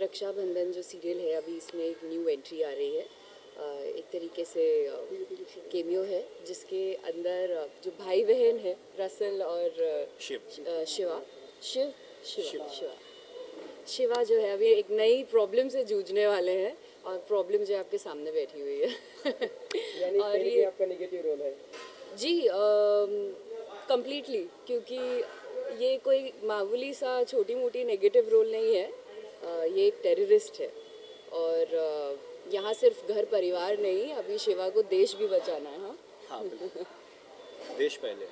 रक्षाबंधन जो सीरियल है अभी इसमें एक न्यू एंट्री आ रही है। एक तरीके से केमियो है जिसके अंदर जो भाई बहन है रसल और शिवा शिव शिवा शिवा शिवा जो है अभी एक नई प्रॉब्लम से जूझने वाले हैं और प्रॉब्लम जो है आपके सामने बैठी हुई है यानी और ये आपका नेगेटिव रोल है जी कंप्लीटली क्योंकि ये कोई मामूली सा छोटी मोटी नेगेटिव रोल नहीं है। ये एक टेररिस्ट है और यहाँ सिर्फ घर परिवार नहीं अभी शिवा को देश भी बचाना है। हाँ हाँ देश पहले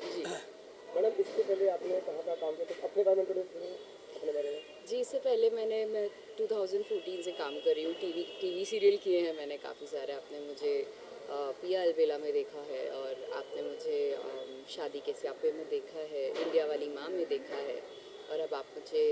जी मैडम। इसके पहले आपने कहाँ का काम किया तो अपने बारे में अपने बारे में जी इससे पहले मैं 2014 से काम कर रही हूँ। टीवी सीरियल किए हैं मैंने काफ़ी सारे। आपने मुझे पिया अलबेला में देखा है और आपने मुझे शादी के स्यापे में देखा है, इंडिया वाली माँ में देखा है और अब आप मुझे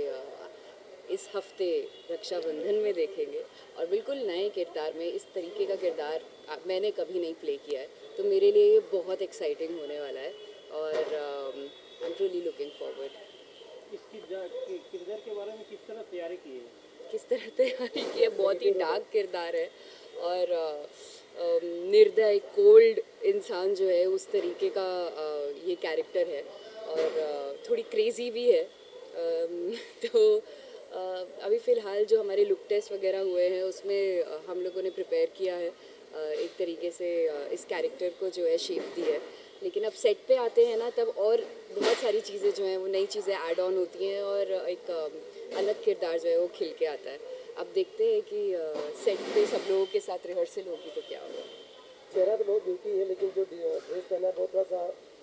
इस हफ्ते रक्षाबंधन में देखेंगे और बिल्कुल नए किरदार में। इस तरीके का किरदार मैंने कभी नहीं प्ले किया है तो मेरे लिए ये बहुत एक्साइटिंग होने वाला है और I am really looking forward. इसकी किरदार के बारे में किस तरह तैयारी की है? किस तरह तैयारी की है? बहुत ही डार्क किरदार है और निर्दय कोल्ड इंसान जो है उस तरीके का ये कैरेक्टर है और थोड़ी क्रेज़ी भी है। तो अभी फ़िलहाल जो हमारे लुक टेस्ट वगैरह हुए हैं उसमें हम लोगों ने प्रिपेयर किया है एक तरीके से इस कैरेक्टर को जो है शेप दी है। लेकिन अब सेट पे आते हैं ना तब और बहुत सारी चीज़ें जो हैं वो नई चीज़ें ऐड ऑन होती हैं और एक अलग किरदार जो है वो खिल के आता है। अब देखते हैं कि सेट पे सब लोगों के साथ रिहर्सल होगी तो क्या होगा। चेहरा तो बहुत ब्यूटी है लेकिन जो ड्रेस पहना है बहुत थोड़ा सा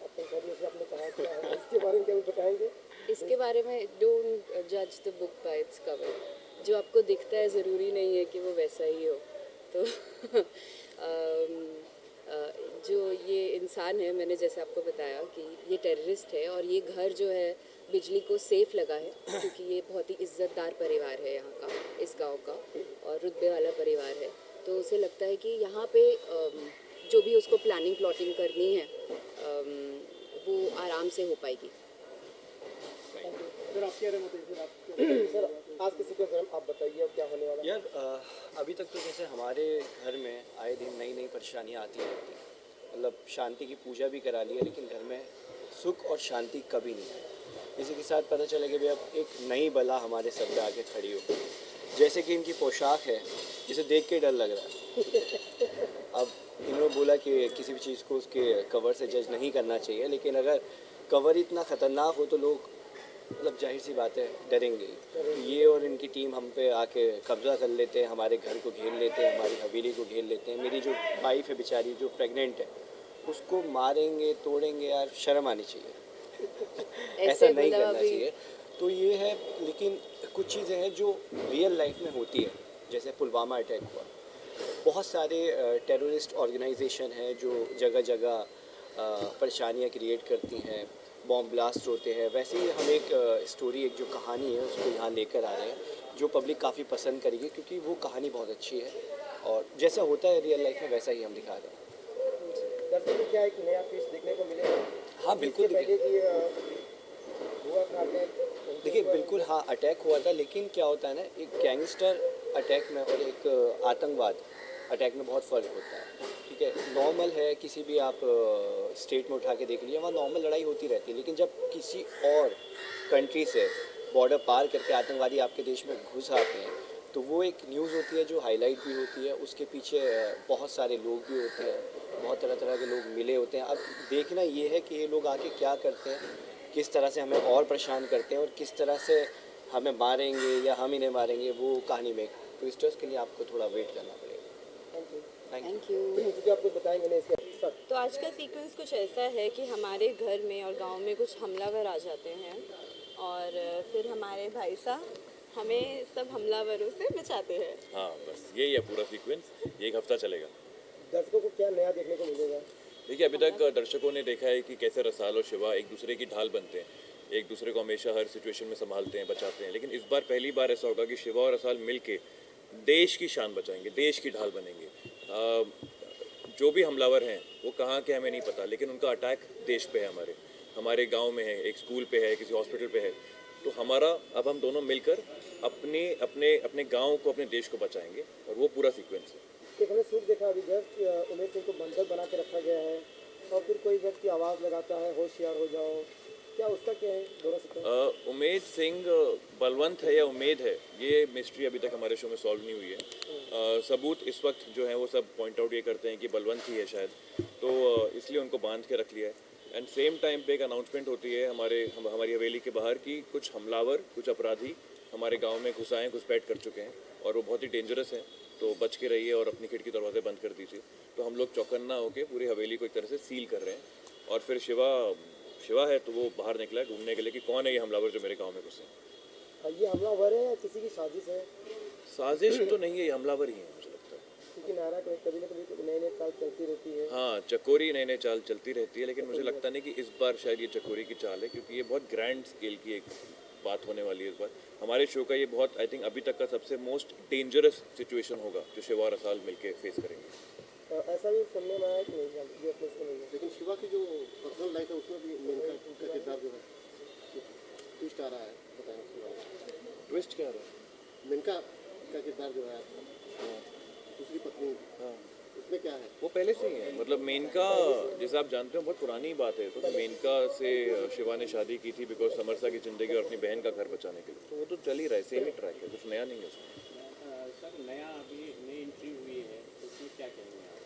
आपने कहा क्या है इसके बारे में क्या बताएंगे? इसके बारे में डोंट जज the book by its cover. जो आपको दिखता है ज़रूरी नहीं है कि वो वैसा ही हो। तो जो ये इंसान है मैंने जैसे आपको बताया कि ये टेररिस्ट है और ये घर जो है बिजली को सेफ लगा है क्योंकि ये बहुत ही इज़्ज़तदार परिवार है यहाँ का, इस गांव का और रुतबे वाला परिवार है। तो उसे लगता है कि यहाँ पे जो भी उसको प्लानिंग प्लॉटिंग करनी है वो आराम से हो पाएगी। सर आप कह रहे हैं सर आज के सीक्वेंस आप बताइए अब क्या होने वाला है? यार अभी तक तो जैसे हमारे घर में आए दिन नई नई परेशानियाँ आती रहती हैं। मतलब शांति की पूजा भी करा ली है लेकिन घर में सुख और शांति कभी नहीं है। इसी के साथ पता चला कि भाई अब एक नई बला हमारे सर पे आके खड़ी हो। जैसे कि इनकी पोशाक है जिसे देख के डर लग रहा है। अब इन्होंने बोला कि किसी भी चीज़ को उसके कवर से जज नहीं करना चाहिए लेकिन अगर कवर इतना ख़तरनाक हो तो लोग मतलब जाहिर सी बात है डरेंगे। तो ये और इनकी टीम हम पे आके कब्ज़ा कर लेते हैं, हमारे घर को घेर लेते हैं, हमारी हवेली को घेर लेते हैं। मेरी जो वाइफ है बेचारी जो प्रेग्नेंट है उसको मारेंगे तोड़ेंगे। यार शर्म आनी चाहिए ऐसा नहीं करना चाहिए। तो ये है लेकिन कुछ चीज़ें हैं जो रियल लाइफ में होती है। जैसे पुलवामा अटैक हुआ, बहुत सारे टेररिस्ट ऑर्गेनाइजेशन हैं जो जगह जगह परेशानियाँ क्रिएट करती हैं, बॉम्ब ब्लास्ट होते हैं। वैसे ही हम एक स्टोरी एक जो कहानी है उसको यहाँ लेकर आ रहे हैं जो पब्लिक काफ़ी पसंद करेगी क्योंकि वो कहानी बहुत अच्छी है और जैसा होता है रियल लाइफ में वैसा ही हम दिखा रहे हैं। दर्शकों को क्या एक नया पीस देखने को मिलेगा? हाँ बिल्कुल देखिए बिल्कुल हाँ अटैक हुआ था लेकिन क्या होता है ना एक गैंगस्टर अटैक में और एक आतंकवाद अटैक में बहुत फ़र्क होता है। ठीक है, नॉर्मल है किसी भी आप स्टेट में उठा के देख लीजिए वहाँ नॉर्मल लड़ाई होती रहती है। लेकिन जब किसी और कंट्री से बॉर्डर पार करके आतंकवादी आपके देश में घुस आते हैं तो वो एक न्यूज़ होती है जो हाईलाइट भी होती है। उसके पीछे बहुत सारे लोग भी होते हैं, बहुत तरह तरह के लोग मिले होते हैं। अब देखना ये है कि ये लोग आके क्या करते हैं, किस तरह से हमें और परेशान करते हैं और किस तरह से हमें मारेंगे या हम इन्हें मारेंगे। वो कहानी में ट्विस्टर्स के लिए आपको थोड़ा वेट करना पड़ेगा। Thank you. मुझे आपको बताएंगे नहीं इसके तो आज का सीक्वेंस कुछ ऐसा है कि हमारे घर में और गांव में कुछ हमलावर आ जाते हैं और फिर हमारे भाई साहब हमें सब हमलावरों से बचाते हैं। हाँ बस यही है पूरा सीक्वेंस, ये एक हफ्ता चलेगा। दर्शकों को क्या नया देखने को मिलेगा? देखिए अभी तक दर्शकों ने देखा है कि कैसे रसाल और शिवा एक दूसरे की ढाल बनते हैं, एक दूसरे को हमेशा हर सिचुएशन में संभालते हैं, बचाते हैं। लेकिन इस बार पहली बार ऐसा होगा कि शिवा और रसाल मिलके देश की शान बचाएंगे, देश की ढाल बनेंगे। जो भी हमलावर हैं वो कहाँ के हमें नहीं पता लेकिन उनका अटैक देश पे है, हमारे गांव में है, एक स्कूल पे है, किसी हॉस्पिटल पे है। तो हमारा अब हम दोनों मिलकर अपने अपने अपने गांव को, अपने देश को बचाएंगे, और वो पूरा सीक्वेंस है। एक हमने शूट देखा अभी जस्ट, उमेश सिंह को बंधक बना के रखा गया है और फिर कोई व्यक्ति आवाज़ लगाता है होशियार हो जाओ, क्या उसका क्या है दोनों से? उमेद सिंह बलवंत है या उमेद है, ये मिस्ट्री अभी तक हमारे शो में सॉल्व नहीं हुई है। सबूत इस वक्त जो है वो सब पॉइंट आउट ये करते हैं कि बलवंत ही है शायद, तो इसलिए उनको बांध के रख लिया है। एंड सेम टाइम पे एक अनाउंसमेंट होती है हमारी हवेली के बाहर कि कुछ हमलावर, कुछ अपराधी हमारे गांव में घुसपैठ कर चुके हैं और वो बहुत ही डेंजरस हैं, तो बच के रहिए और अपनी खिड़की दरवाजे बंद कर दीजिए। तो हम लोग चौकन्ना होकर पूरी हवेली को एक तरह से सील कर रहे हैं। और फिर शिवा है तो वो बाहर निकला है ढूंढने के लिए कि कौन है ये हमलावर जो मेरे गांव में घुसे। ये हमलावर है या किसी की साजिश है? साजिश तो नहीं है, ये हमलावर ही है मुझे लगता है। क्योंकि नारा कभी ना कभी नई नई चाल चलती रहती है। हाँ, चकोरी नई नई चाल चलती रहती है, लेकिन मुझे लगता नहीं कि इस बार शायद ये चकोरी की चाल है, क्योंकि ये बहुत ग्रैंड स्केल की एक बात होने वाली है इस बार। हमारे शो का ये बहुत, आई थिंक अभी तक का सबसे मोस्ट डेंजरस सिचुएशन होगा जो शिवा और रसाल मिलके फेस करेंगे। ऐसा भी सुनने में आया कि नहीं ये अपने इसमें नहीं है। लेकिन शिवा की जो पर्सनल लाइफ है उसमें भी मेनका का किरदार जो है ट्विस्ट आ रहा है, बताएं उसके बारे में। ट्विस्ट क्या रहा है? मेनका का किरदार जो है दूसरी पत्नी, उसमें क्या है? वो पहले से ही है, मतलब मेनका, जैसे आप जानते हो बहुत पुरानी बात है, तो मेनका से शिवा ने शादी की थी बिकॉज समरसा की जिंदगी और अपनी बहन का घर बचाने के लिए, तो वो तो चल ही रहा है, सेम ही ट्रैक है, कुछ नया नहीं है उसमें। सर नया अभी नई एंट्री हुई है तो उसमें क्या कहेंगे आप?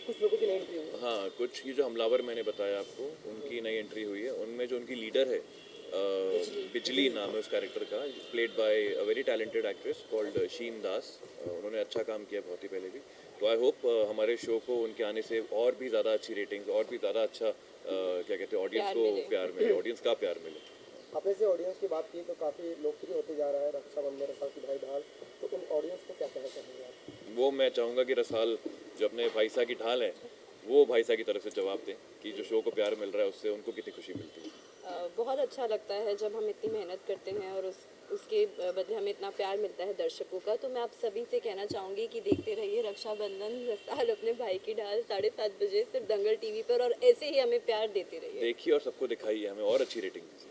कुछ लोगों की नई एंट्री हुई। हाँ, कुछ ये जो हमलावर मैंने बताया आपको, उनकी नई एंट्री हुई है। उनमें जो उनकी लीडर है, बिजली नाम है उस कैरेक्टर का, played by a very talented actress called Sheen Das. उन्होंने अच्छा काम किया बहुत ही पहले भी, तो आई होप हमारे शो को उनके आने से और भी ज़्यादा अच्छी रेटिंग्स, और भी ज़्यादा अच्छा क्या कहते हैं, ऑडियंस को प्यार मिले, ऑडियंस का प्यार मिले। आपने से ऑडियंस की बात की तो काफ़ी लोकप्रिय होते जा रहा है रक्षाबंधन रसाल की भाई ढाल, तो उन ऑडियंस को क्या कहना चाहेंगे आप? वो मैं चाहूँगा कि रसाल जो अपने भाईसा की ढाल है, वो भाईसा की तरफ से जवाब दें कि जो शो को प्यार मिल रहा है उससे उनको कितनी खुशी मिलती है। बहुत अच्छा लगता है जब हम इतनी मेहनत करते हैं और उसके बदले हमें इतना प्यार मिलता है दर्शकों का। तो मैं आप सभी से कहना चाहूँगी कि देखते रहिए रक्षाबंधन रसाल अपने भाई की ढाल 7:30 बजे सिर्फ दंगल टीवी पर, और ऐसे ही हमें प्यार देते रहिए। देखिए और सबको दिखाइए, हमें और अच्छी रेटिंग दीजिए।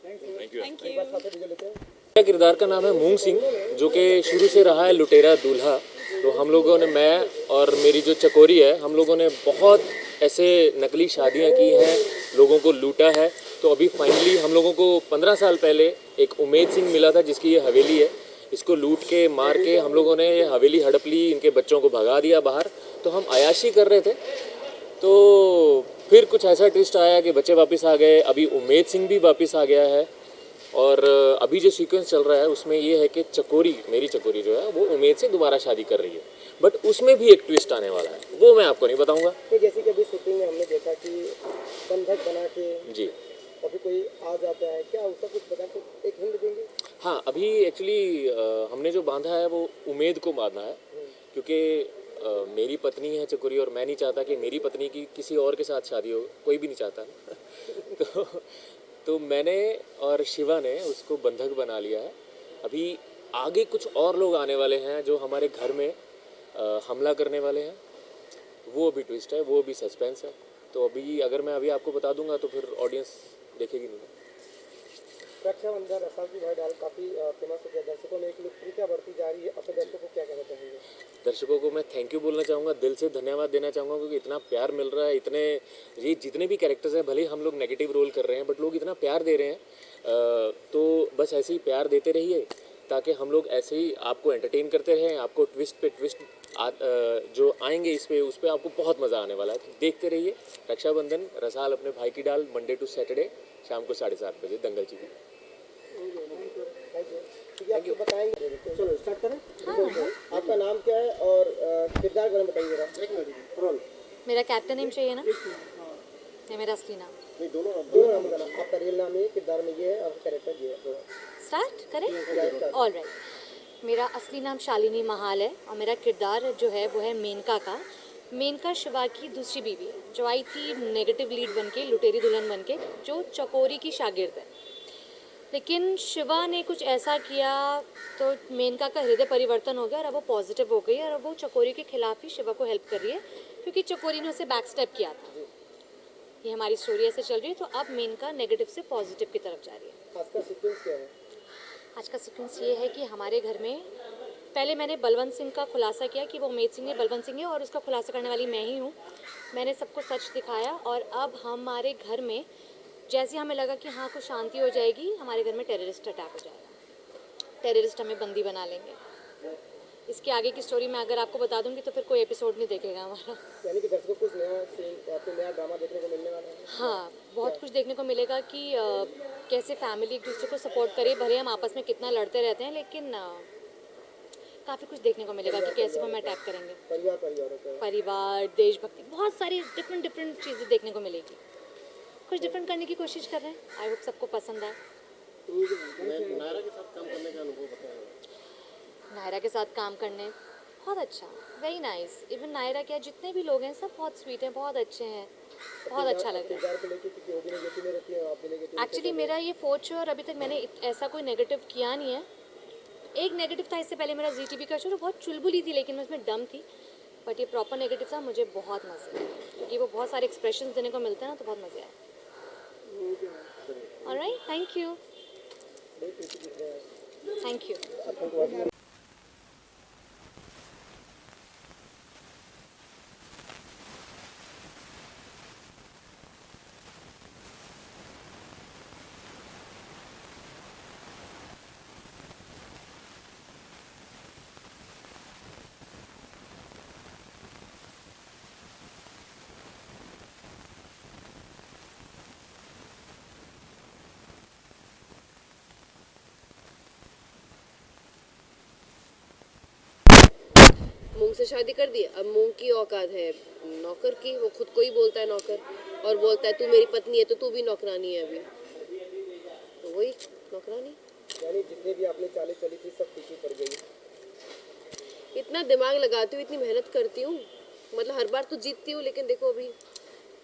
Thank you. Thank you. मेरा किरदार का नाम है मूंग सिंह, जो कि शुरू से रहा है लुटेरा दूल्हा। तो हम लोगों ने, मैं और मेरी जो चकोरी है, हम लोगों ने बहुत ऐसे नकली शादियां की हैं, लोगों को लूटा है। तो अभी फाइनली हम लोगों को 15 साल पहले एक उमेद सिंह मिला था जिसकी ये हवेली है। इसको लूट के मार के हम लोगों ने ये हवेली हड़प ली, इनके बच्चों को भगा दिया बाहर। तो हम अयाशी कर रहे थे, तो फिर कुछ ऐसा ट्विस्ट आया कि बच्चे वापस आ गए, अभी उमेद सिंह भी वापस आ गया है। और अभी जो सीक्वेंस चल रहा है उसमें ये है कि चकोरी, मेरी चकोरी जो है वो उमेद से दोबारा शादी कर रही है, बट उसमें भी एक ट्विस्ट आने वाला है, वो मैं आपको नहीं बताऊंगा। तो जैसे कि अभी शूटिंग में हमने देखा कि बंधक बना के जी कभी कोई आ जाता है, क्या उसका कुछ बता के एक हिंट देंगे? हाँ, अभी एक्चुअली हमने जो बांधा है वो उमेद को बांधा है, क्योंकि मेरी पत्नी है चकोरी और मैं नहीं चाहता कि मेरी पत्नी की किसी और के साथ शादी हो, कोई भी नहीं चाहता। तो मैंने और शिवा ने उसको बंधक बना लिया है। अभी आगे कुछ और लोग आने वाले हैं जो हमारे घर में हमला करने वाले हैं, वो भी ट्विस्ट है, वो भी सस्पेंस है। तो अभी अगर मैं अभी आपको बता दूंगा तो फिर ऑडियंस देखेगी नहीं। रक्षाबंधन रसाल की भाई ढाल काफ़ी फेमस हो गया, दर्शकों में एक लोकप्रियता बढ़ती जा रही है। अपने दर्शकों को क्या कहना चाहेंगे? दर्शकों को मैं थैंक यू बोलना चाहूँगा, दिल से धन्यवाद देना चाहूँगा, क्योंकि इतना प्यार मिल रहा है। इतने ये जितने भी कैरेक्टर्स हैं, भले ही हम लोग नेगेटिव रोल कर रहे हैं, बट लोग इतना प्यार दे रहे हैं। तो बस ऐसे ही प्यार देते रहिए, ताकि हम लोग ऐसे ही आपको एंटरटेन करते रहें। आपको ट्विस्ट पे ट्विस्ट जो आएंगे उस पर आपको बहुत मज़ा आने वाला है। तो देखते रहिए रक्षाबंधन रसाल अपने भाई की डाल, मंडे टू सैटरडे शाम को 7:30 बजे दंगल टीवी। Thank you. बताएंगे, चलो स्टार्ट करें। आपका नाम क्या है और किरदार के बारे में बताइए जरा। एक मिनट रोल। मेरा कैप्टन नेम चाहिए ना, या मेरा असली नाम? नहीं, दोनों नाम बताना। आपका रियल नाम ये, किरदार में ये है और कैरेक्टर ये है। स्टार्ट करें? All right. मेरा असली नाम शालिनी महाल है और मेरा किरदार जो है वो है मेनका का। मेनका शिवा की दूसरी बीवी है, जो आई थी नेगेटिव लीड बन के, लुटेरी दुल्हन बन के, जो चकोरी की शागिर्द है। लेकिन शिवा ने कुछ ऐसा किया तो मेनका का हृदय परिवर्तन हो गया और अब वो पॉजिटिव हो गई, और अब वो चकोरी के खिलाफ ही शिवा को हेल्प कर रही है, क्योंकि चकोरी ने उसे बैक स्टेप किया था। ये हमारी स्टोरी ऐसे चल रही है। तो अब मेनका नेगेटिव से पॉजिटिव की तरफ जा रही है। आज का सीक्वेंस क्या है? आज का सीक्वेंस ये है कि हमारे घर में पहले मैंने बलवंत सिंह का खुलासा किया कि वो उमेद सिंह है, बलवंत सिंह है, और उसका खुलासा करने वाली मैं ही हूँ। मैंने सबको सच दिखाया और अब हमारे घर में जैसे हमें लगा कि हाँ कुछ शांति हो जाएगी, हमारे घर में टेररिस्ट अटैक हो जाएगा, टेररिस्ट हमें बंदी बना लेंगे। इसके आगे की स्टोरी मैं अगर आपको बता दूंगी तो फिर कोई एपिसोड नहीं देखेगा हमारा। यानी कि दर्शकों को कुछ नया सीन या फिर नया ड्रामा देखने को मिलने वाला है। हाँ, बहुत कुछ देखने को मिलेगा कि कैसे फैमिली एक दूसरे को सपोर्ट करे, भले हम आपस में कितना लड़ते रहते हैं, लेकिन काफ़ी कुछ देखने को मिलेगा कि कैसे वो हमें अटैक करेंगे। परिवार, देशभक्ति, बहुत सारी डिफरेंट चीज़ें देखने को मिलेगी। कुछ डिफरेंट करने की कोशिश कर रहे हैं, आई होप सबको पसंद आए। नायरा के साथ काम करने का अनुभव बताया। नायरा के साथ काम करने बहुत अच्छा, वेरी नाइस। इवन नायरा क्या, जितने भी लोग हैं सब बहुत स्वीट हैं, बहुत अच्छे हैं, बहुत अच्छा लग रहा है। एक्चुअली मेरा ये 4th शो और अभी तक मैंने ऐसा कोई नेगेटिव किया नहीं है। एक नेगेटिव था इससे पहले मेरा ZTV का शो, जो बहुत चुलबुली थी लेकिन मैं उसमें डम थी, बट ये प्रॉपर नेगेटिव था। मुझे बहुत मज़े आया क्योंकि वो बहुत सारे एक्सप्रेशंस देने को मिलते हैं ना, तो बहुत मज़े आया। Alright, thank you, thank you. मूंग से शादी कर दी, अब मूंग की औकात है नौकर की। वो खुद को ही बोलता है नौकर और बोलता है तू मेरी पत्नी है तो तू भी नौकरानी है अभी, तो वही नौकरानी। यानी जितने भी आपने चालें चली थी सब पीछे पड़ गई। इतना दिमाग लगाती हूँ, इतनी मेहनत करती हूँ, मतलब हर बार तो जीतती हूँ, लेकिन देखो अभी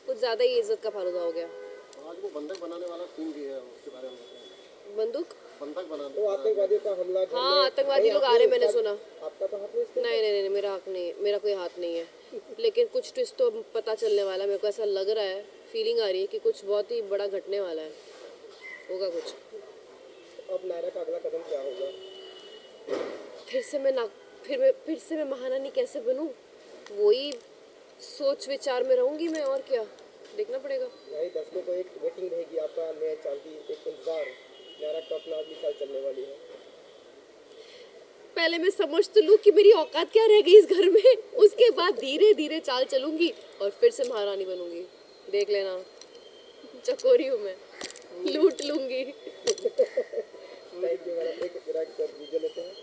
कुछ ज़्यादा ही इज्जत का फालूदा हो गया। आज वो बंधक बनाने वाला सीन भी है, उसके बारे में बताएं। बंदूक, बंधक बनाने तो आतंकवादियों का हमला घर हाँ में- आतंकवादी लोग आ रहे हैं, मैंने सुना। आपका तो हाथ में इसके नहीं, मेरा हक नहीं है, मेरा कोई हाथ नहीं है, लेकिन कुछ ट्विस्ट तो पता चलने वाला है। मेरे को ऐसा लग रहा है, फीलिंग आ रही है कि कुछ बहुत ही बड़ा घटने वाला है, होगा कुछ। अब नायरा का अगला कदम क्या होगा? फिर से मैं महारानी कैसे बनूं, वही सोच विचार में रहूंगी मैं, और क्या, देखना पड़ेगा। यानी दर्शकों को एक वेटिंग रहेगी आपका नया चाल की, एक इंतजार। नायरा का अपना अगली चाल चलने वाली है। पहले मैं समझ तो लूँ कि मेरी औकात क्या रह गई इस घर में, उसके बाद धीरे धीरे चाल चलूंगी और फिर से महारानी बनूंगी। देख लेना, चकोरी हूँ मैं, लूट लूंगी। Thank you madam. एक वीडियो लेते हैं।